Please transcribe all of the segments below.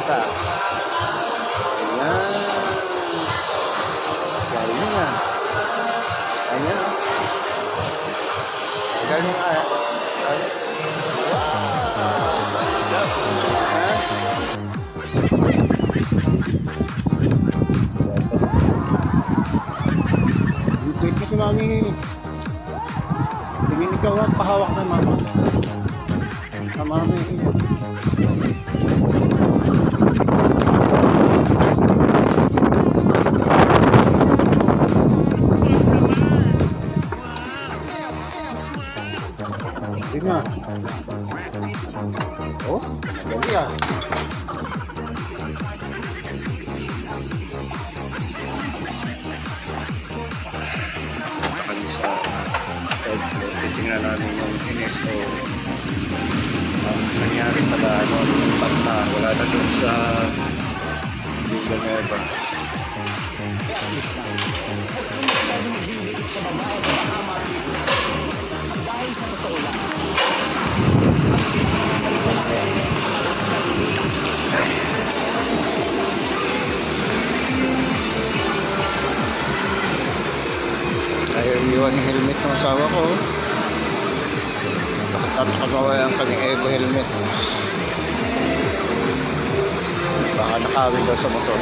mata. Ayan. Galing nga. Ayan. Galing nga. Wait kasi mami. Tingin ikaw ang pahawak na mama. Sa mami. Tingin nga. Oh, madali ah. Tingnan namin yung NSO. Nangyari pala pag na wala na doon sa Villanueva. Dahil sa totoo lang. Ayaw iwan yung helmet ng asawa ko. At kagawalan kami Evo helmet. Baka nakawin daw sa motor.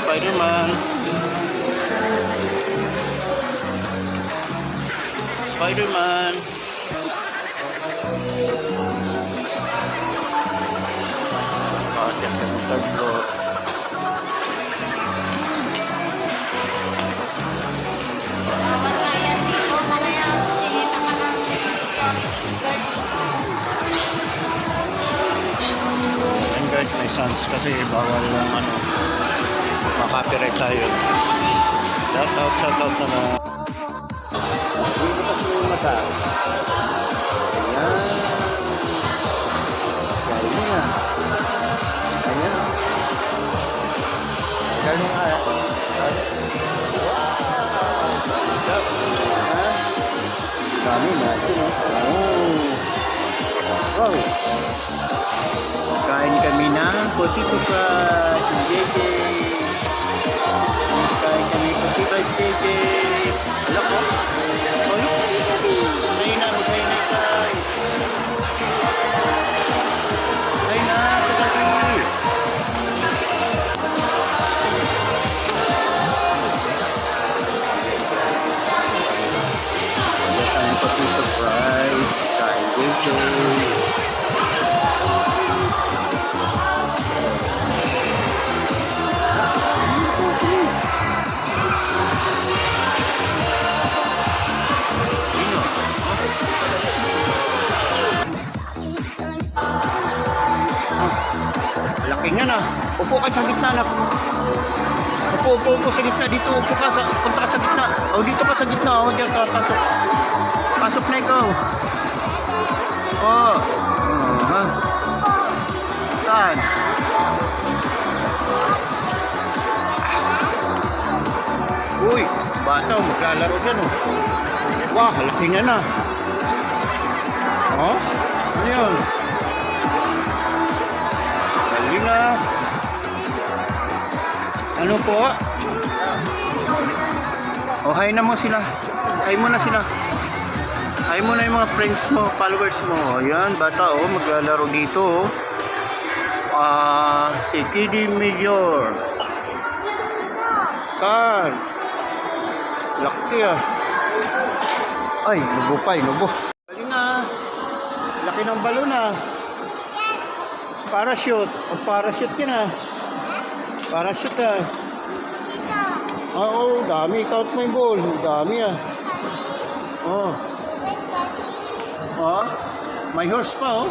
Spider-Man. Spider-Man. Bakit yung taglo? And guys, may sans kasi bawal lang makapirate tayo. Shout out naman. Dito kasi yung mata. Ayan. Galing nga. Ayan. Galing nga. Dami natin. Oh. Wow. Kain kami ng potato fries. JJ. Kain kami potato fries. JJ. Wala ko. Ayun na, magkain na tayo. Ayun na, sa gabi. Wala tayong potato fries. Kain JJ. Laki nga na. Upo ka sa gitna na. Upo sa gitna. Dito upo ka. Punta ka sa gitna. O dito ka sa gitna. O diyan ka. Pasok. Pasok na ikaw. O. Saan? Uy. Bata o. Maglalaro dyan o. Wah. Laki nga na. O. Ano yun? Na. Ano po? Oh, hi na mo sila. Hi mo na sila. Hi mo na yung mga friends mo, followers mo. Ayan, bata oh, maglalaro dito oh. Si Kiddy Major. Saan? Laki ah. Ay, lubo pa, lubo. Galing ah. Laki ng balon ah. Parachute. O parachute yun ah. Parachute ah. Oo, dami. Count mo yung ball. Dami ah. Oh. Oh. May horse pa oh.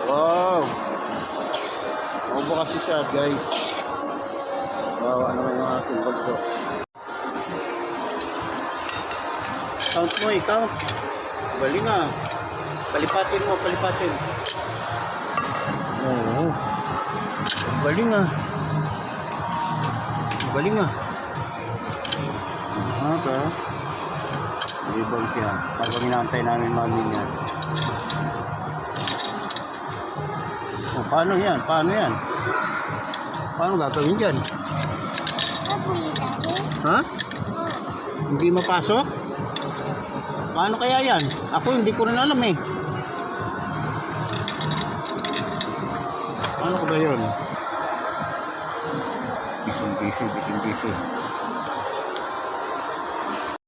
Wow. po kasi siya, guys. Bawa naman yung aking bulso. Count mo, count. Galing ah. Palipatin mo, palipatin. Oo. Galing ah. Galing ah. Ito. Libang siya. Habang inaantay namin mami niya. Oh, paano yan? Paano yan? Paano gagawin dyan? Ha? Hindi mapasok? Paano kaya yan? Ako hindi ko rin alam eh. Paano ko ba yun? Busy.